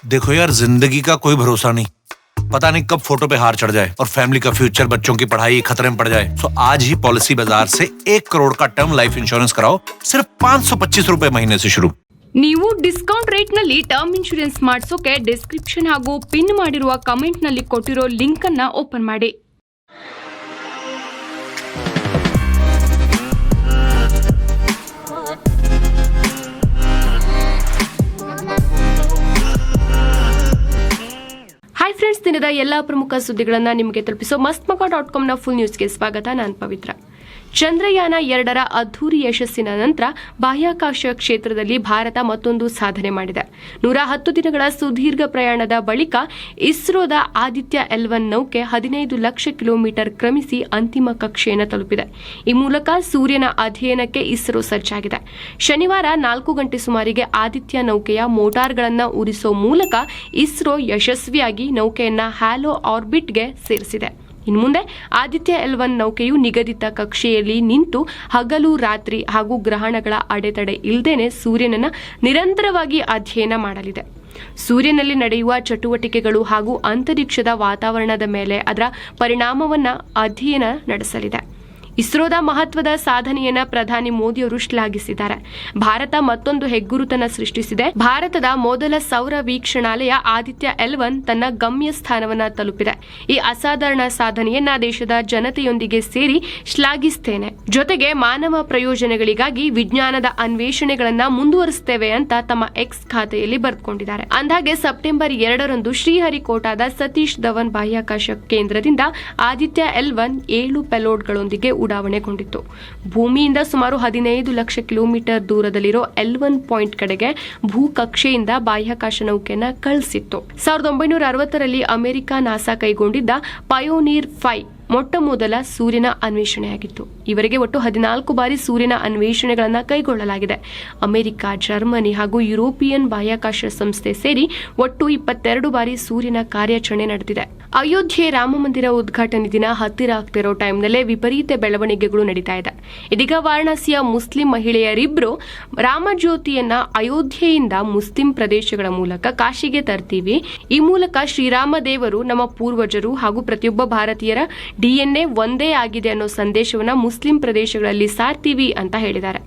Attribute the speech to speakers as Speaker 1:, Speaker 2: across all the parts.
Speaker 1: देखो यार, जिंदगी का कोई भरोसा नहीं, पता नहीं कब फोटो पे हार चढ़ जाए और फैमिली का फ्यूचर, बच्चों की पढ़ाई खतरे में पड़ जाए। तो आज ही पॉलिसी बाजार से 1 करोड़ का टर्म लाइफ इंश्योरेंस कराओ, सिर्फ 525 रुपए महीने से शुरू।
Speaker 2: ನೀವು ಡಿಸ್ಕೌಂಟ್ ರೇಟ್ನಲ್ಲಿ ಟರ್ಮ್ ಇನ್ಶೂರೆನ್ಸ್ ಮಾಡಿಸೋಕೆ ಡಿಸ್ಕ್ರಿಪ್ಷನ್ ಹಾಗೂ ಪಿನ್ ಮಾಡಿರುವ ಕಮೆಂಟ್ನಲ್ಲಿ ಕೊಟ್ಟಿರೋ ಲಿಂಕ್ ಅನ್ನ ಓಪನ್ ಮಾಡಿ. ಹಾಯ್ ಫ್ರೆಂಡ್ಸ್, ದಿನದ ಎಲ್ಲಾ ಪ್ರಮುಖ ಸುದ್ದಿಗಳನ್ನ ನಿಮಗೆ ತಲುಪಿಸೋ mastmaka.com ನ ಫುಲ್ ನ್ಯೂಸ್ಗೆ ಸ್ವಾಗತ. ನಾನು ಪವಿತ್ರ. ಚಂದ್ರಯಾನ 2ರ ಅದ್ಧೂರಿ ಯಶಸ್ಸಿನ ನಂತರ ಬಾಹ್ಯಾಕಾಶ ಕ್ಷೇತ್ರದಲ್ಲಿ ಭಾರತ ಮತ್ತೊಂದು ಸಾಧನೆ ಮಾಡಿದೆ. 110 ದಿನಗಳ ಸುದೀರ್ಘ ಪ್ರಯಾಣದ ಬಳಿಕ ಇಸ್ರೋದ ಆದಿತ್ಯ L1 ನೌಕೆ 15 ಲಕ್ಷ ಕಿಲೋಮೀಟರ್ ಕ್ರಮಿಸಿ ಅಂತಿಮ ಕಕ್ಷೆಯನ್ನು ತಲುಪಿದೆ. ಈ ಮೂಲಕ ಸೂರ್ಯನ ಅಧ್ಯಯನಕ್ಕೆ ಇಸ್ರೋ ಸಜ್ಜಾಗಿದೆ. ಶನಿವಾರ 4 ಗಂಟೆ ಸುಮಾರಿಗೆ ಆದಿತ್ಯ ನೌಕೆಯ ಮೋಟಾರ್ಗಳನ್ನು ಉರಿಸೋ ಮೂಲಕ ಇಸ್ರೋ ಯಶಸ್ವಿಯಾಗಿ ನೌಕೆಯನ್ನ ಹ್ಯಾಲೋ ಆರ್ಬಿಟ್ಗೆ ಸೇರಿಸಿದೆ. ಇನ್ನು ಮುಂದೆ ಆದಿತ್ಯ L1 ನೌಕೆಯು ನಿಗದಿತ ಕಕ್ಷೆಯಲ್ಲಿ ನಿಂತು ಹಗಲು ರಾತ್ರಿ ಹಾಗೂ ಗ್ರಹಣಗಳ ಅಡೆತಡೆ ಇಲ್ಲದೇನೆ ಸೂರ್ಯನನ್ನ ನಿರಂತರವಾಗಿ ಅಧ್ಯಯನ ಮಾಡಲಿದೆ. ಸೂರ್ಯನಲ್ಲಿ ನಡೆಯುವ ಚಟುವಟಿಕೆಗಳು ಹಾಗೂ ಅಂತರಿಕ್ಷದ ವಾತಾವರಣದ ಮೇಲೆ ಅದರ ಪರಿಣಾಮವನ್ನ ಅಧ್ಯಯನ ನಡೆಸಲಿದೆ. ಇಸ್ರೋದ ಮಹತ್ವದ ಸಾಧನೆಯನ್ನ ಪ್ರಧಾನಿ ಮೋದಿಯವರು ಶ್ಲಾಘಿಸಿದ್ದಾರೆ. ಭಾರತ ಮತ್ತೊಂದು ಹೆಗ್ಗುರುತನ್ನು ಸೃಷ್ಟಿಸಿದೆ. ಭಾರತದ ಮೊದಲ ಸೌರ ವೀಕ್ಷಣಾಲಯ ಆದಿತ್ಯ L1 ತನ್ನ ಗಮ್ಯ ಸ್ಥಾನವನ್ನ ತಲುಪಿದೆ. ಈ ಅಸಾಧಾರಣ ಸಾಧನೆಯನ್ನ ದೇಶದ ಜನತೆಯೊಂದಿಗೆ ಸೇರಿ ಶ್ಲಾಘಿಸುತ್ತೇನೆ. ಜೊತೆಗೆ ಮಾನವ ಪ್ರಯೋಜನಗಳಿಗಾಗಿ ವಿಜ್ಞಾನದ ಅನ್ವೇಷಣೆಗಳನ್ನ ಮುಂದುವರಿಸುತ್ತೇವೆ ಅಂತ ತಮ್ಮ ಎಕ್ಸ್ ಖಾತೆಯಲ್ಲಿ ಬರೆದುಕೊಂಡಿದ್ದಾರೆ. ಅಂದಾಗೆ ಸೆಪ್ಟೆಂಬರ್ 2ರಂದು ಶ್ರೀಹರಿಕೋಟಾದ ಸತೀಶ್ ಧವನ್ ಬಾಹ್ಯಾಕಾಶ ಕೇಂದ್ರದಿಂದ ಆದಿತ್ಯ L1 7 ಪೆಲೋಡ್ಗಳೊಂದಿಗೆ ಉಡಾವಣೆಗೊಂಡಿತ್ತು. ಭೂಮಿಯಿಂದ ಸುಮಾರು 15 ಲಕ್ಷ ಕಿಲೋಮೀಟರ್ ದೂರದಲ್ಲಿರೋ L1 ಪಾಯಿಂಟ್ ಕಡೆಗೆ ಭೂ ಕಕ್ಷೆಯಿಂದ ಬಾಹ್ಯಾಕಾಶ ನೌಕೆಯನ್ನ ಕಳಿಸಿತ್ತು. 1960ರಲ್ಲಿ ಅಮೆರಿಕ ನಾಸಾ ಕೈಗೊಂಡಿದ್ದ ಪಯೋನೀರ್ 5 ಮೊಟ್ಟ ಮೊದಲ ಸೂರ್ಯನ ಅನ್ವೇಷಣೆಯಾಗಿತ್ತು. ಇವರಿಗೆ ಒಟ್ಟು 14 ಬಾರಿ ಸೂರ್ಯನ ಅನ್ವೇಷಣೆಗಳನ್ನು ಕೈಗೊಳ್ಳಲಾಗಿದೆ. ಅಮೆರಿಕ, ಜರ್ಮನಿ ಹಾಗೂ ಯುರೋಪಿಯನ್ ಬಾಹ್ಯಾಕಾಶ ಸಂಸ್ಥೆ ಸೇರಿ ಒಟ್ಟು 22 ಬಾರಿ ಸೂರ್ಯನ ಕಾರ್ಯಾಚರಣೆ ನಡೆದಿದೆ. ಅಯೋಧ್ಯೆ ರಾಮ ಮಂದಿರ ಉದ್ಘಾಟನೆ ದಿನ ಹತ್ತಿರ ಆಗ್ತಿರೋ ಟೈಮ್ನಲ್ಲೇ ವಿಪರೀತ ಬೆಳವಣಿಗೆಗಳು ನಡೀತಾ ಇದೆ. ಇದೀಗ ವಾರಣಾಸಿಯ ಮುಸ್ಲಿಂ ಮಹಿಳೆಯರಿಬ್ಬರು ರಾಮಜ್ಯೋತಿಯನ್ನ ಅಯೋಧ್ಯೆಯಿಂದ ಮುಸ್ಲಿಂ ಪ್ರದೇಶಗಳ ಮೂಲಕ ಕಾಶಿಗೆ ತರ್ತೀವಿ. ಈ ಮೂಲಕ ಶ್ರೀರಾಮ ದೇವರು ನಮ್ಮ ಪೂರ್ವಜರು ಹಾಗೂ ಪ್ರತಿಯೊಬ್ಬ ಭಾರತೀಯರ DNA ಒಂದೇ ಆಗಿದೆ ಅನ್ನೋ ಸಂದೇಶವನ್ನ ಮುಸ್ಲಿಂ ಪ್ರದೇಶಗಳಲ್ಲಿ ಸಾರ್ತೀವಿ ಅಂತ ಹೇಳಿದ್ದಾರೆ.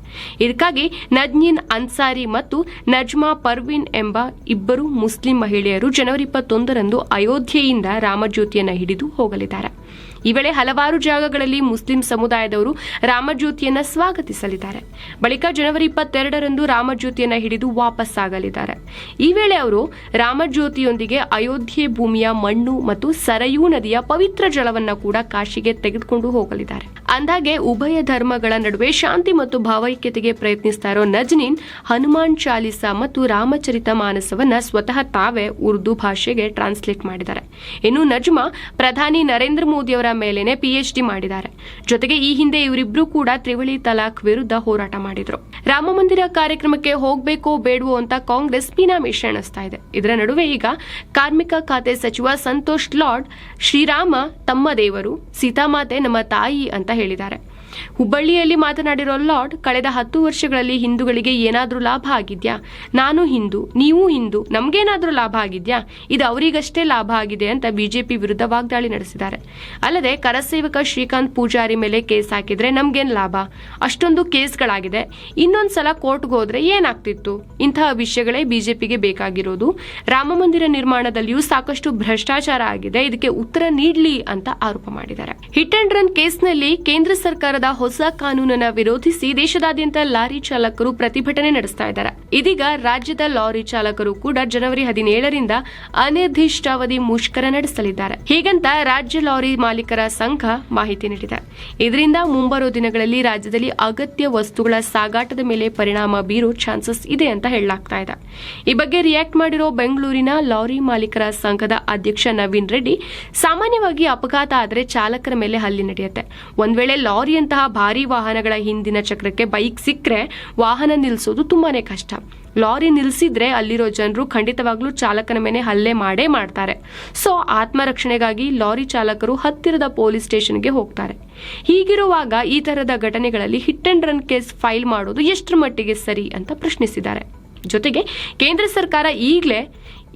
Speaker 2: ಇದಕ್ಕಾಗಿ ನಜ್ನಿನ್ ಅನ್ಸಾರಿ ಮತ್ತು ನಜ್ಮಾ ಪರ್ವಿನ್ ಎಂಬ ಇಬ್ಬರು ಮುಸ್ಲಿಂ ಮಹಿಳೆಯರು ಜನವರಿ 21ರಂದು ಅಯೋಧ್ಯೆಯಿಂದ ರಾಮಜ್ಯೋತಿಯನ್ನ ಹಿಡಿದು ಹೋಗಲಿದ್ದಾರೆ. ಈ ವೇಳೆ ಹಲವಾರು ಜಾಗಗಳಲ್ಲಿ ಮುಸ್ಲಿಂ ಸಮುದಾಯದವರು ರಾಮಜ್ಯೋತಿಯನ್ನ ಸ್ವಾಗತಿಸಲಿದ್ದಾರೆ. ಬಳಿಕ ಜನವರಿ 22ರಂದು ರಾಮಜ್ಯೋತಿಯನ್ನ ಹಿಡಿದು ವಾಪಸ್ಸಾಗಲಿದ್ದಾರೆ. ಈ ವೇಳೆ ಅವರು ರಾಮಜ್ಯೋತಿಯೊಂದಿಗೆ ಅಯೋಧ್ಯೆ ಭೂಮಿಯ ಮಣ್ಣು ಮತ್ತು ಸರಯೂ ನದಿಯ ಪವಿತ್ರ ಜಲವನ್ನ ಕೂಡ ಕಾಶಿಗೆ ತೆಗೆದುಕೊಂಡು ಹೋಗಲಿದ್ದಾರೆ. ಅಂದಾಗೆ ಉಭಯ ಧರ್ಮಗಳ ನಡುವೆ ಶಾಂತಿ ಮತ್ತು ಭಾವೈಕ್ಯತೆಗೆ ಪ್ರಯತ್ನಿಸ್ತಾ ಇರೋ ನಜ್ನಿನ್ ಹನುಮಾನ್ ಚಾಲಿಸಾ ಮತ್ತು ರಾಮಚರಿತ ಮಾನಸವನ್ನ ಸ್ವತಃ ತಾವೇ ಉರ್ದು ಭಾಷೆಗೆ ಟ್ರಾನ್ಸ್ಲೇಟ್ ಮಾಡಿದ್ದಾರೆ. ಇನ್ನು ನಜ್ಮಾ ಪ್ರಧಾನಿ ನರೇಂದ್ರ ಮೋದಿ ಅವರ ಮೇಲೇನೆ PhD ಮಾಡಿದ್ದಾರೆ. ಜೊತೆಗೆ ಈ ಹಿಂದೆ ಇವರಿಬ್ರು ಕೂಡ ತ್ರಿವಳಿ ತಲಾಖ್ ವಿರುದ್ಧ ಹೋರಾಟ ಮಾಡಿದ್ರು. ರಾಮ ಮಂದಿರ ಕಾರ್ಯಕ್ರಮಕ್ಕೆ ಹೋಗ್ಬೇಕೋ ಬೇಡವೋ ಅಂತ ಕಾಂಗ್ರೆಸ್ ಪೀನಾಮೇಷ ಎಣಿಸ್ತಾ ಇದೆ. ಇದರ ನಡುವೆ ಈಗ ಕಾರ್ಮಿಕ ಖಾತೆ ಸಚಿವ ಸಂತೋಷ್ ಲಾಡ್ ಶ್ರೀರಾಮ ತಮ್ಮ ದೇವರು, ಸೀತಾಮಾತೆ ನಮ್ಮ ತಾಯಿ ಅಂತ ಹೇಳಿದ್ದಾರೆ. ಹುಬ್ಬಳ್ಳಿಯಲ್ಲಿ ಮಾತನಾಡಿರೋ ಲಾರ್ಡ್, ಕಳೆದ 10 ವರ್ಷಗಳಲ್ಲಿ ಹಿಂದೂಗಳಿಗೆ ಏನಾದ್ರೂ ಲಾಭ ಆಗಿದ್ಯಾ? ನಾನು ಹಿಂದೂ, ನೀವು ಹಿಂದೂ, ನಮ್ಗೇನಾದ್ರೂ ಲಾಭ ಆಗಿದ್ಯಾ? ಇದು ಅವರಿಗಷ್ಟೇ ಲಾಭ ಆಗಿದೆ ಅಂತ ಬಿಜೆಪಿ ವಿರುದ್ಧ ವಾಗ್ದಾಳಿ ನಡೆಸಿದ್ದಾರೆ. ಅಲ್ಲದೆ ಕರಸೇವಕ ಶ್ರೀಕಾಂತ್ ಪೂಜಾರಿ ಮೇಲೆ ಕೇಸ್ ಹಾಕಿದ್ರೆ ನಮ್ಗೇನ್ ಲಾಭ? ಅಷ್ಟೊಂದು ಕೇಸ್ಗಳಾಗಿದೆ, ಇನ್ನೊಂದ್ಸಲ ಕೋರ್ಟ್ಗೆ ಹೋದ್ರೆ ಏನಾಗ್ತಿತ್ತು? ಇಂತಹ ವಿಷಯಗಳೇ ಬಿಜೆಪಿಗೆ ಬೇಕಾಗಿರೋದು. ರಾಮ ಮಂದಿರ ನಿರ್ಮಾಣದಲ್ಲಿಯೂ ಸಾಕಷ್ಟು ಭ್ರಷ್ಟಾಚಾರ ಆಗಿದೆ, ಇದಕ್ಕೆ ಉತ್ತರ ನೀಡಲಿ ಅಂತ ಆರೋಪ ಮಾಡಿದ್ದಾರೆ. ಹಿಟ್ ಅಂಡ್ ರನ್ ಕೇಸ್ನಲ್ಲಿ ಕೇಂದ್ರ ಸರ್ಕಾರದ ಹೊಸ ಕಾನೂನನ್ನ ವಿರೋಧಿಸಿ ದೇಶದಾದ್ಯಂತ ಲಾರಿ ಚಾಲಕರು ಪ್ರತಿಭಟನೆ ನಡೆಸ್ತಾ ಇದ್ದಾರೆ. ಇದೀಗ ರಾಜ್ಯದ ಲಾರಿ ಚಾಲಕರು ಕೂಡ ಜನವರಿ 17ರಿಂದ ಅನಿರ್ದಿಷ್ಟಾವಧಿ ಮುಷ್ಕರ ನಡೆಸಲಿದ್ದಾರೆ. ಹೀಗಂತ ರಾಜ್ಯ ಲಾರಿ ಮಾಲೀಕರ ಸಂಘ ಮಾಹಿತಿ ನೀಡಿದೆ. ಇದರಿಂದ ಮುಂಬರುವ ದಿನಗಳಲ್ಲಿ ರಾಜ್ಯದಲ್ಲಿ ಅಗತ್ಯ ವಸ್ತುಗಳ ಸಾಗಾಟದ ಮೇಲೆ ಪರಿಣಾಮ ಬೀರೋ ಚಾನ್ಸಸ್ ಇದೆ ಅಂತ ಹೇಳಲಾಗ್ತಾ ಇದೆ. ಈ ಬಗ್ಗೆ ರಿಯಾಕ್ಟ್ ಮಾಡಿರೋ ಬೆಂಗಳೂರಿನ ಲಾರಿ ಮಾಲೀಕರ ಸಂಘದ ಅಧ್ಯಕ್ಷ ನವೀನ್ ರೆಡ್ಡಿ, ಸಾಮಾನ್ಯವಾಗಿ ಅಪಘಾತ ಆದರೆ ಚಾಲಕರ ಮೇಲೆ ಹಲ್ಲೆ ನಡೆಯುತ್ತೆ. ಒಂದ್ ವೇಳೆ ಲಾರಿ ಅಂತಹ ಭಾರಿ ವಾಹನಗಳ ಹಿಂದಿನ ಚಕ್ರಕ್ಕೆ ಬೈಕ್ ಸಿಕ್ಕರೆ ವಾಹನ ನಿಲ್ಲಿಸೋದು ತುಂಬಾನೇ ಕಷ್ಟ. ಲಾರಿ ನಿಲ್ಲಿಸಿದ್ರೆ ಅಲ್ಲಿರೋ ಜನರು ಖಂಡಿತವಾಗ್ಲೂ ಚಾಲಕನ ಮೇಲೆ ಹಲ್ಲೆ ಮಾಡೇ ಮಾಡ್ತಾರೆ. ಸೊ ಆತ್ಮರಕ್ಷಣೆಗಾಗಿ ಲಾರಿ ಚಾಲಕರು ಹತ್ತಿರದ ಪೊಲೀಸ್ ಸ್ಟೇಷನ್ಗೆ ಹೋಗ್ತಾರೆ. ಹೀಗಿರುವಾಗ ಈ ತರದ ಘಟನೆಗಳಲ್ಲಿ hit and run case file ಮಾಡೋದು ಎಷ್ಟರ ಮಟ್ಟಿಗೆ ಸರಿ ಅಂತ ಪ್ರಶ್ನಿಸಿದ್ದಾರೆ. ಜೊತೆಗೆ ಕೇಂದ್ರ ಸರ್ಕಾರ ಈಗಲೇ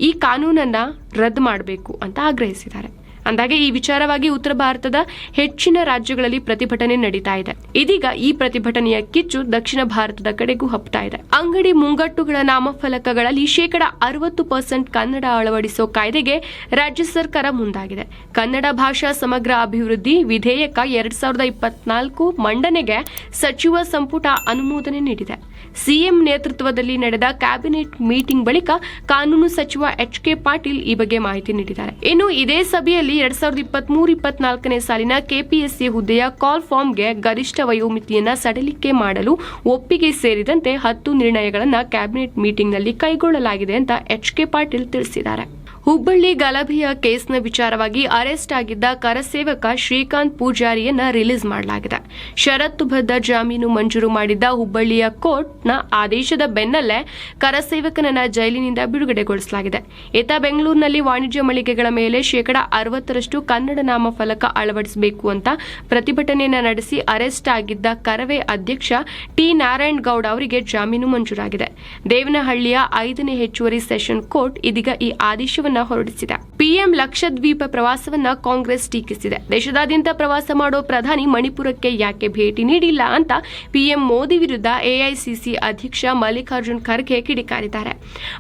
Speaker 2: ಈ ಕಾನೂನನ್ನ ರದ್ದು ಮಾಡಬೇಕು ಅಂತ ಆಗ್ರಹಿಸಿದ್ದಾರೆ. ಅಂದಾಗೆ ಈ ವಿಚಾರವಾಗಿ ಉತ್ತರ ಭಾರತದ ಹೆಚ್ಚಿನ ರಾಜ್ಯಗಳಲ್ಲಿ ಪ್ರತಿಭಟನೆ ನಡೀತಾ ಇದೆ. ಇದೀಗ ಈ ಪ್ರತಿಭಟನೆಯ ಕಿಚ್ಚು ದಕ್ಷಿಣ ಭಾರತದ ಕಡೆಗೂ ಹಬ್ತಾ ಇದೆ. ಅಂಗಡಿ ಮುಂಗಟ್ಟುಗಳ ನಾಮಫಲಕಗಳಲ್ಲಿ 60% ಕನ್ನಡ ಅಳವಡಿಸೋ ಕಾಯ್ದೆಗೆ ರಾಜ್ಯ ಸರ್ಕಾರ ಮುಂದಾಗಿದೆ. ಕನ್ನಡ ಭಾಷಾ ಸಮಗ್ರ ಅಭಿವೃದ್ಧಿ ವಿಧೇಯಕ 2024 ಮಂಡನೆಗೆ ಸಚಿವ ಸಂಪುಟ ಅನುಮೋದನೆ ನೀಡಿದೆ. ಸಿಎಂ ನೇತೃತ್ವದಲ್ಲಿ ನಡೆದ ಕ್ಯಾಬಿನೆಟ್ ಮೀಟಿಂಗ್ ಬಳಿಕ ಕಾನೂನು ಸಚಿವ ಎಚ್ ಕೆ ಪಾಟೀಲ್ ಈ ಬಗ್ಗೆ ಮಾಹಿತಿ ನೀಡಿದ್ದಾರೆ. ಇನ್ನು ಇದೇ ಸಭೆಯಲ್ಲಿ 2023-24 ಸಾಲಿನ ಕೆಪಿಎಸ್ಸಿ ಹುದ್ದೆಯ ಕಾಲ್ ಫಾರ್ಮ್ಗೆ ಗರಿಷ್ಠ ವಯೋಮಿತಿಯನ್ನ ಸಡಿಲಿಕೆ ಮಾಡಲು ಒಪ್ಪಿಗೆ ಸೇರಿದಂತೆ 10 ನಿರ್ಣಯಗಳನ್ನು ಕ್ಯಾಬಿನೆಟ್ ಮೀಟಿಂಗ್ನಲ್ಲಿ ಕೈಗೊಳ್ಳಲಾಗಿದೆ ಅಂತ ಎಚ್ ಕೆ ಪಾಟೀಲ್ ತಿಳಿಸಿದ್ದಾರೆ. ಹುಬ್ಬಳ್ಳಿ ಗಲಭೆಯ ಕೇಸ್ನ ವಿಚಾರವಾಗಿ ಅರೆಸ್ಟ್ ಆಗಿದ್ದ ಕರಸೇವಕ ಶ್ರೀಕಾಂತ್ ಪೂಜಾರಿಯನ್ನ ರಿಲೀಸ್ ಮಾಡಲಾಗಿದೆ. ಷರತ್ತುಬದ್ಧ ಜಾಮೀನು ಮಂಜೂರು ಮಾಡಿದ್ದ ಹುಬ್ಬಳ್ಳಿಯ ಕೋರ್ಟ್ನ ಆದೇಶದ ಬೆನ್ನಲ್ಲೇ ಕರಸೇವಕನನ್ನ ಜೈಲಿನಿಂದ ಬಿಡುಗಡೆಗೊಳಿಸಲಾಗಿದೆ. ಈತ ಬೆಂಗಳೂರಿನಲ್ಲಿ ವಾಣಿಜ್ಯ ಮಳಿಗೆಗಳ ಮೇಲೆ 60% ಕನ್ನಡ ನಾಮಫಲಕ ಅಳವಡಿಸಬೇಕು ಅಂತ ಪ್ರತಿಭಟನೆಯನ್ನ ನಡೆಸಿ ಅರೆಸ್ಟ್ ಆಗಿದ್ದ ಕರವೇ ಅಧ್ಯಕ್ಷ ಟಿ ನಾರಾಯಣ್ ಗೌಡ ಅವರಿಗೆ ಜಾಮೀನು ಮಂಜೂರಾಗಿದೆ. ದೇವನಹಳ್ಳಿಯ 5ನೇ ಹೆಚ್ಚುವರಿ ಸೆಷನ್ ಕೋರ್ಟ್ ಇದೀಗ ಈ ಆದೇಶವನ್ನು ಹೊರಡಿಸಿದೆ. ಪಿಎಂ ಲಕ್ಷದ್ವೀಪ ಪ್ರವಾಸವನ್ನ ಕಾಂಗ್ರೆಸ್ ಟೀಕಿಸಿದೆ. ದೇಶದಾದ್ಯಂತ ಪ್ರವಾಸ ಮಾಡೋ ಪ್ರಧಾನಿ ಮಣಿಪುರಕ್ಕೆ ಯಾಕೆ ಭೇಟಿ ನೀಡಿಲ್ಲ ಅಂತ ಪಿಎಂ ಮೋದಿ ವಿರುದ್ಧ ಎಐಸಿಸಿ ಅಧ್ಯಕ್ಷ ಮಲ್ಲಿಕಾರ್ಜುನ್ ಖರ್ಗೆ ಕಿಡಿಕಾರಿದ್ದಾರೆ.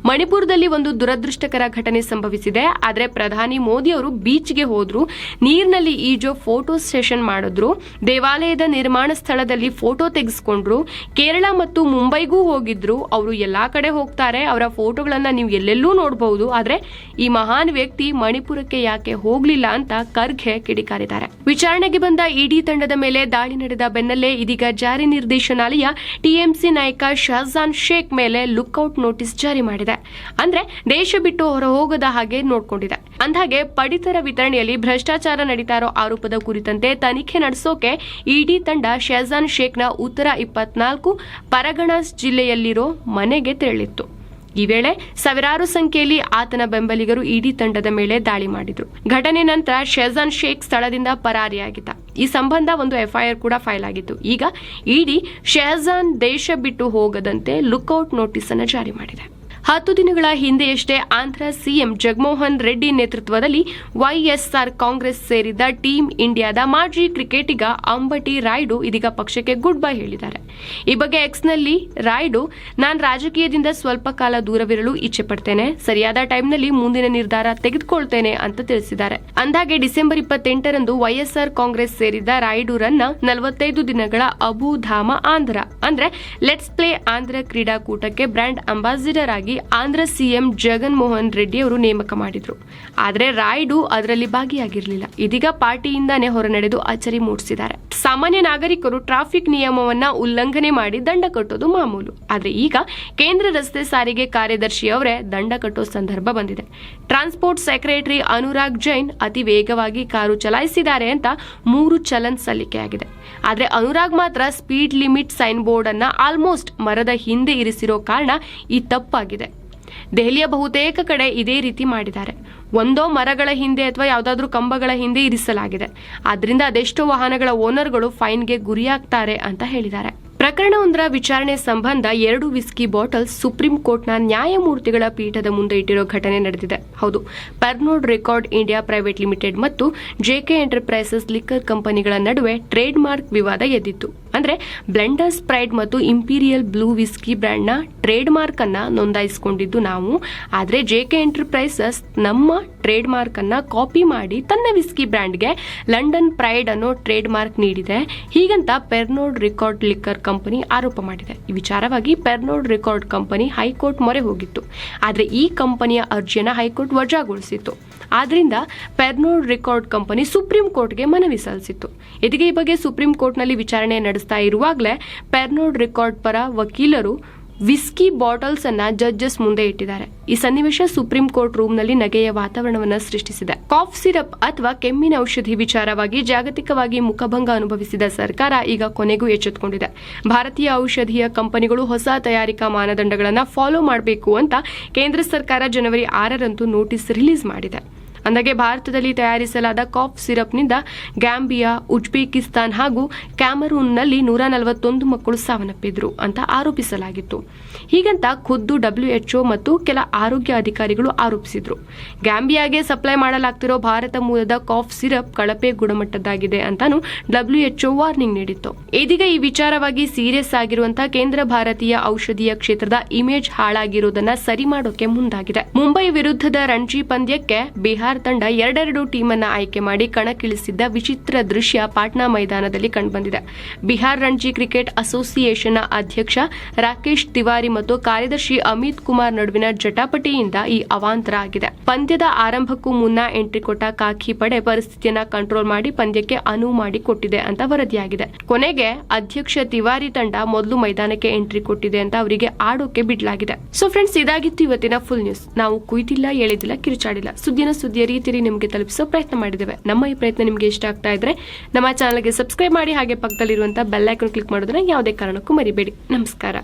Speaker 2: ಮಣಿಪುರದಲ್ಲಿ ಒಂದು ದುರದೃಷ್ಟಕರ ಘಟನೆ ಸಂಭವಿಸಿದೆ. ಆದರೆ ಪ್ರಧಾನಿ ಮೋದಿ ಅವರು ಬೀಚ್ಗೆ ಹೋದ್ರು, ನೀರಿನಲ್ಲಿ ಈಜೋ ಫೋಟೋ ಸೆಷನ್ ಮಾಡಿದ್ರು, ದೇವಾಲಯದ ನಿರ್ಮಾಣ ಸ್ಥಳದಲ್ಲಿ ಫೋಟೋ ತೆಗೆಸ್ಕೊಂಡ್ರು, ಕೇರಳ ಮತ್ತು ಮುಂಬೈಗೂ ಹೋಗಿದ್ರು. ಅವರು ಎಲ್ಲಾ ಕಡೆ ಹೋಗ್ತಾರೆ, ಅವರ ಫೋಟೋಗಳನ್ನ ನೀವು ಎಲ್ಲೆಲ್ಲೂ ನೋಡಬಹುದು. ಆದ್ರೆ ಈ ಮಹಾನ್ ವ್ಯಕ್ತಿ ಮಣಿಪುರಕ್ಕೆ ಯಾಕೆ ಹೋಗ್ಲಿಲ್ಲ ಅಂತ ಖರ್ಗೆ ಕಿಡಿಕಾರಿದ್ದಾರೆ. ವಿಚಾರಣೆಗೆ ಬಂದ ಇಡಿ ತಂಡದ ಮೇಲೆ ದಾಳಿ ನಡೆದ ಬೆನ್ನಲ್ಲೇ ಇದೀಗ ಜಾರಿ ನಿರ್ದೇಶನಾಲಯ ಟಿಎಂಸಿ ನಾಯಕ ಶಹಜಾನ್ ಶೇಖ್ ಮೇಲೆ ಲುಕ್ಔಟ್ ನೋಟಿಸ್ ಜಾರಿ ಮಾಡಿದೆ. ಅಂದ್ರೆ ದೇಶ ಬಿಟ್ಟು ಹೊರ ಹೋಗದ ಹಾಗೆ ನೋಡ್ಕೊಂಡಿದೆ. ಅಂದಾಗೆ ಪಡಿತರ ವಿತರಣೆಯಲ್ಲಿ ಭ್ರಷ್ಟಾಚಾರ ನಡೀತಾ ಇರೋ ಆರೋಪದ ಕುರಿತಂತೆ ತನಿಖೆ ನಡೆಸೋಕೆ ಇಡಿ ತಂಡ ಶಹಜಾನ್ ಶೇಖ್ನ ಉತ್ತರ 24 ಪರಗಣಾಸ್ ಜಿಲ್ಲೆಯಲ್ಲಿರೋ ಮನೆಗೆ ತೆರಳಿತ್ತು. ಈ ವೇಳೆ ಸಾವಿರಾರು ಸಂಖ್ಯೆಯಲ್ಲಿ ಆತನ ಬೆಂಬಲಿಗರು ಇಡಿ ತಂಡದ ಮೇಲೆ ದಾಳಿ ಮಾಡಿದ್ರು. ಘಟನೆ ನಂತರ ಶಹಜಾನ್ ಶೇಖ್ ಸ್ಥಳದಿಂದ ಪರಾರಿಯಾಗಿದ್ದ. ಈ ಸಂಬಂಧ ಒಂದು ಎಫ್ಐಆರ್ ಕೂಡ ಫೈಲ್ ಆಗಿತ್ತು. ಈಗ ಇಡಿ ಶಹಜಾನ್ ದೇಶ ಬಿಟ್ಟು ಹೋಗದಂತೆ ಲುಕ್ಔಟ್ ನೋಟಿಸ್ ಅನ್ನು ಜಾರಿ ಮಾಡಿದೆ. 10 ದಿನಗಳ ಹಿಂದೆಯಷ್ಟೇ ಆಂಧ್ರ ಸಿಎಂ ಜಗನ್ಮೋಹನ್ ರೆಡ್ಡಿ ನೇತೃತ್ವದಲ್ಲಿ ವೈಎಸ್ಆರ್ ಕಾಂಗ್ರೆಸ್ ಸೇರಿದ್ದ ಟೀಮ್ ಇಂಡಿಯಾದ ಮಾಜಿ ಕ್ರಿಕೆಟಿಗ ಅಂಬಟಿ ರಾಯುಡು ಇದೀಗ ಪಕ್ಷಕ್ಕೆ ಗುಡ್ ಬೈ ಹೇಳಿದ್ದಾರೆ. ಈ ಬಗ್ಗೆ ಎಕ್ಸ್ನಲ್ಲಿ ರಾಯುಡು, ನಾನು ರಾಜಕೀಯದಿಂದ ಸ್ವಲ್ಪ ಕಾಲ ದೂರವಿರಲು ಇಚ್ಛೆ ಪಡ್ತೇನೆ, ಸರಿಯಾದ ಟೈಮ್ನಲ್ಲಿ ಮುಂದಿನ ನಿರ್ಧಾರ ತೆಗೆದುಕೊಳ್ತೇನೆ ಅಂತ ತಿಳಿಸಿದ್ದಾರೆ. ಅಂದಾಗೆ ಡಿಸೆಂಬರ್ 28ರಂದು ವೈಎಸ್ಆರ್ ಕಾಂಗ್ರೆಸ್ ಸೇರಿದ್ದ ರಾಯುಡುರನ್ನ 45 ದಿನಗಳ ಅಬುಧಾಮ ಆಂಧ್ರ ಅಂದ್ರೆ ಲೆಟ್ಸ್ ಪ್ಲೇ ಆಂಧ್ರ ಕ್ರೀಡಾಕೂಟಕ್ಕೆ ಬ್ರ್ಯಾಂಡ್ ಅಂಬಾಸಿಡರ್ ಆಗಿ ಆಂಧ್ರ ಸಿಎಂ ಜಗನ್ ಮೋಹನ್ ರೆಡ್ಡಿ ಅವರು ನೇಮಕ ಮಾಡಿದ್ರು. ಆದರೆ ರಾಯುಡು ಅದರಲ್ಲಿ ಭಾಗಿಯಾಗಿರಲಿಲ್ಲ. ಇದೀಗ ಪಾರ್ಟಿಯಿಂದಾನೇ ಹೊರನಡೆದು ಅಚ್ಚರಿ ಮೂಡಿಸಿದ್ದಾರೆ. ಸಾಮಾನ್ಯ ನಾಗರಿಕರು ಟ್ರಾಫಿಕ್ ನಿಯಮವನ್ನ ಉಲ್ಲಂಘನೆ ಮಾಡಿ ದಂಡ ಕಟ್ಟೋದು ಮಾಮೂಲು. ಆದ್ರೆ ಈಗ ಕೇಂದ್ರ ರಸ್ತೆ ಸಾರಿಗೆ ಕಾರ್ಯದರ್ಶಿಯವರೇ ದಂಡ ಕಟ್ಟೋ ಸಂದರ್ಭ ಬಂದಿದೆ. ಟ್ರಾನ್ಸ್ಪೋರ್ಟ್ ಸೆಕ್ರೆಟರಿ ಅನುರಾಗ್ ಜೈನ್ ಅತಿ ವೇಗವಾಗಿ ಕಾರು ಚಲಾಯಿಸಿದ್ದಾರೆ ಅಂತ 3 ಚಲನ್ ಸಲ್ಲಿಕೆಯಾಗಿದೆ. ಆದ್ರೆ ಅನುರಾಗ್ ಮಾತ್ರ ಸ್ಪೀಡ್ ಲಿಮಿಟ್ ಸೈನ್ ಬೋರ್ಡ್ ಅನ್ನ ಆಲ್ಮೋಸ್ಟ್ ಮರದ ಹಿಂದೆ ಇರಿಸಿರೋ ಕಾರಣ ಈ ತಪ್ಪಾಗಿದೆ. ದೆಹಲಿಯ ಬಹುತೇಕ ಕಡೆ ಇದೇ ರೀತಿ ಮಾಡಿದ್ದಾರೆ. ಒಂದೋ ಮರಗಳ ಹಿಂದೆ ಅಥವಾ ಯಾವುದಾದ್ರೂ ಕಂಬಗಳ ಹಿಂದೆ ಇರಿಸಲಾಗಿದೆ. ಆದ್ರಿಂದ ಅದೆಷ್ಟೋ ವಾಹನಗಳ ಓನರ್ಗಳು ಫೈನ್ಗೆ ಗುರಿಯಾಗ್ತಾರೆ ಅಂತ ಹೇಳಿದ್ದಾರೆ. ಪ್ರಕರಣವೊಂದರ ವಿಚಾರಣೆ ಸಂಬಂಧ 2 ವಿಸ್ಕಿ ಬಾಟಲ್ ಸುಪ್ರೀಂ ಕೋರ್ಟ್ನ ನ್ಯಾಯಮೂರ್ತಿಗಳ ಪೀಠದ ಮುಂದೆ ಇಟ್ಟಿರೋ ಘಟನೆ ನಡೆದಿದೆ. ಹೌದು, ಪರ್ನೋಡ್ ರೆಕಾರ್ಡ್ ಇಂಡಿಯಾ ಪ್ರೈವೇಟ್ ಲಿಮಿಟೆಡ್ ಮತ್ತು ಜೆಕೆ ಎಂಟರ್ಪ್ರೈಸಸ್ ಲಿಕ್ಕರ್ ಕಂಪನಿಗಳ ನಡುವೆ ಟ್ರೇಡ್ ಮಾರ್ಕ್ ವಿವಾದ ಎದ್ದಿತ್ತು. ಅಂದ್ರೆ ಬ್ಲೆಂಡರ್ ಸ್ಪ್ರೈಟ್ ಮತ್ತು ಇಂಪೀರಿಯಲ್ ಬ್ಲೂ ವಿಸ್ಕಿ ಬ್ರ್ಯಾಂಡ್ನ ಟ್ರೇಡ್ ಮಾರ್ಕ್ ಅನ್ನ ನೋಂದಾಯಿಸಿಕೊಂಡಿದ್ದು ನಾವು. ಆದ್ರೆ ಜೆಕೆ ಎಂಟರ್ಪ್ರೈಸಸ್ ನಮ್ಮ ಟ್ರೇಡ್ ಮಾರ್ಕ್ ಅನ್ನ ಕಾಪಿ ಮಾಡಿ ತನ್ನ ವಿಸ್ಕಿ ಬ್ರ್ಯಾಂಡ್ಗೆ ಲಂಡನ್ ಪ್ರೈಡ್ ಅನ್ನೋ ಟ್ರೇಡ್ ಮಾರ್ಕ್ ನೀಡಿದೆ. ಹೀಗಂತ ಪೆರ್ನೋಡ್ ರೆಕಾರ್ಡ್ ಲಿಕ್ಕರ್ ಕಂಪನಿ ಆರೋಪ ಮಾಡಿದೆ. ಈ ವಿಚಾರವಾಗಿ ಪೆರ್ನೋಡ್ ರೆಕಾರ್ಡ್ ಕಂಪನಿ ಹೈಕೋರ್ಟ್ ಮೊರೆ ಹೋಗಿತ್ತು. ಆದ್ರೆ ಈ ಕಂಪನಿಯ ಅರ್ಜಿಯನ್ನು ಹೈಕೋರ್ಟ್ ವಜಾಗೊಳಿಸಿತ್ತು. ಆದ್ರಿಂದ ಪೆರ್ನೋಡ್ ರೆಕಾರ್ಡ್ ಕಂಪನಿ ಸುಪ್ರೀಂ ಕೋರ್ಟ್ಗೆ ಮನವಿ ಸಲ್ಲಿಸಿತ್ತು. ಇದೀಗ ಈ ಬಗ್ಗೆ ಸುಪ್ರೀಂ ಕೋರ್ಟ್ನಲ್ಲಿ ವಿಚಾರಣೆ ನಡೆಸ್ತಾ ಇರುವಾಗಲೇ ಪೆರ್ನೋಡ್ ರೆಕಾರ್ಡ್ ಪರ ವಕೀಲರು ವಿಸ್ಕಿ ಬಾಟಲ್ಸ್ ಅನ್ನ ಜಡ್ಜಸ್ ಮುಂದೆ ಇಟ್ಟಿದ್ದಾರೆ. ಈ ಸನ್ನಿವೇಶ ಸುಪ್ರೀಂ ಕೋರ್ಟ್ ರೂಮ್ನಲ್ಲಿ ನಗೆಯ ವಾತಾವರಣವನ್ನು ಸೃಷ್ಟಿಸಿದೆ. ಕಾಫ್ ಸಿರಪ್ ಅಥವಾ ಕೆಮ್ಮಿನ ಔಷಧಿ ವಿಚಾರವಾಗಿ ಜಾಗತಿಕವಾಗಿ ಮುಖಭಂಗ ಅನುಭವಿಸಿದ ಸರ್ಕಾರ ಈಗ ಕೊನೆಗೂ ಎಚ್ಚೆತ್ತುಕೊಂಡಿದೆ. ಭಾರತೀಯ ಔಷಧೀಯ ಕಂಪನಿಗಳು ಹೊಸ ತಯಾರಿಕಾ ಮಾನದಂಡಗಳನ್ನು ಫಾಲೋ ಮಾಡಬೇಕು ಅಂತ ಕೇಂದ್ರ ಸರ್ಕಾರ ಜನವರಿ 6ರಂದು ನೋಟಿಸ್ ರಿಲೀಸ್ ಮಾಡಿದೆ. ಅಂದಾಗೆ ಭಾರತದಲ್ಲಿ ತಯಾರಿಸಲಾದ ಕಾಫ್ ಸಿರಪ್ನಿಂದ ಗ್ಯಾಂಬಿಯಾ, ಉಜ್ಬೇಕಿಸ್ತಾನ್ ಹಾಗೂ ಕ್ಯಾಮರೂನ್ನಲ್ಲಿ 141 ಮಕ್ಕಳು ಸಾವನ್ನಪ್ಪಿದ್ರು ಅಂತ ಆರೋಪಿಸಲಾಗಿತ್ತು. ಹೀಗಂತ ಖುದ್ದು WHO ಮತ್ತು ಕೆಲ ಆರೋಗ್ಯ ಅಧಿಕಾರಿಗಳು ಆರೋಪಿಸಿದ್ರು. ಗ್ಯಾಂಬಿಯಾಗೆ ಸಪ್ಲೈ ಮಾಡಲಾಗ್ತಿರೋ ಭಾರತ ಮೂಲದ ಕಾಫ್ ಸಿರಪ್ ಕಳಪೆ ಗುಣಮಟ್ಟದ್ದಾಗಿದೆ ಅಂತಾನು WHO ವಾರ್ನಿಂಗ್ ನೀಡಿತ್ತು. ಇದೀಗ ಈ ವಿಚಾರವಾಗಿ ಸೀರಿಯಸ್ ಆಗಿರುವಂತಹ ಕೇಂದ್ರ ಭಾರತೀಯ ಔಷಧೀಯ ಕ್ಷೇತ್ರದ ಇಮೇಜ್ ಹಾಳಾಗಿರುವುದನ್ನ ಸರಿ ಮಾಡೋಕೆ ಮುಂದಾಗಿದೆ. ಮುಂಬೈ ವಿರುದ್ಧದ ರಣಜಿ ಪಂದ್ಯಕ್ಕೆ ಬಿಹಾರ ತಂಡ 2 ಟೀಮ್ ಅನ್ನ ಆಯ್ಕೆ ಮಾಡಿ ಕಣಕ್ಕಿಳಿಸಿದ್ದ ವಿಚಿತ್ರ ದೃಶ್ಯ ಪಾಟ್ನಾ ಮೈದಾನದಲ್ಲಿ ಕಂಡುಬಂದಿದೆ. ಬಿಹಾರ್ ರಣಜಿ ಕ್ರಿಕೆಟ್ ಅಸೋಸಿಯೇಷನ್ ಅಧ್ಯಕ್ಷ ರಾಕೇಶ್ ತಿವಾರಿ ಮತ್ತು ಕಾರ್ಯದರ್ಶಿ ಅಮಿತ್ ಕುಮಾರ್ ನಡುವಿನ ಜಟಾಪಟಿಯಿಂದ ಈ ಅವಾಂತರ ಆಗಿದೆ. ಪಂದ್ಯದ ಆರಂಭಕ್ಕೂ ಮುನ್ನ ಎಂಟ್ರಿ ಕೊಟ್ಟ ಕಾಕಿ ಪಡೆ ಪರಿಸ್ಥಿತಿಯನ್ನ ಕಂಟ್ರೋಲ್ ಮಾಡಿ ಪಂದ್ಯಕ್ಕೆ ಅನುವು ಮಾಡಿಕೊಟ್ಟಿದೆ ಅಂತ ವರದಿಯಾಗಿದೆ. ಕೊನೆಗೆ ಅಧ್ಯಕ್ಷ ತಿವಾರಿ ತಂಡ ಮೊದಲು ಮೈದಾನಕ್ಕೆ ಎಂಟ್ರಿ ಕೊಟ್ಟಿದೆ ಅಂತ ಅವರಿಗೆ ಆಡೋಕೆ ಬಿಡಲಾಗಿದೆ. ಸೊ ಫ್ರೆಂಡ್ಸ್, ಇದಾಗಿತ್ತು ಇವತ್ತಿನ ಫುಲ್ ನ್ಯೂಸ್. ನಾವು ಕುಯ್ದಿಲ್ಲ, ಎಳೆದಿಲ್ಲ, ಕಿರುಚಾಡಿಲ್ಲ, ಸುದ್ದಿಯ ರೀತಿಯಲ್ಲಿ ನಿಮಗೆ ತಲುಪಿಸೋ ಪ್ರಯತ್ನ ಮಾಡಿದ್ದೇವೆ. ನಮ್ಮ ಈ ಪ್ರಯತ್ನ ನಿಮಗೆ ಇಷ್ಟ ಆಗ್ತಾ ಇದ್ರೆ ನಮ್ಮ ಚಾನಲ್ಗೆ ಸಬ್ಸ್ಕ್ರೈಬ್ ಮಾಡಿ, ಹಾಗೆ ಪಕ್ಕದಲ್ಲಿರುವಂತಹ ಬೆಲ್ ಐಕಾನ್ ಕ್ಲಿಕ್ ಮಾಡೋದನ್ನ ಯಾವುದೇ ಕಾರಣಕ್ಕೂ ಮರಿಬೇಡಿ. ನಮಸ್ಕಾರ.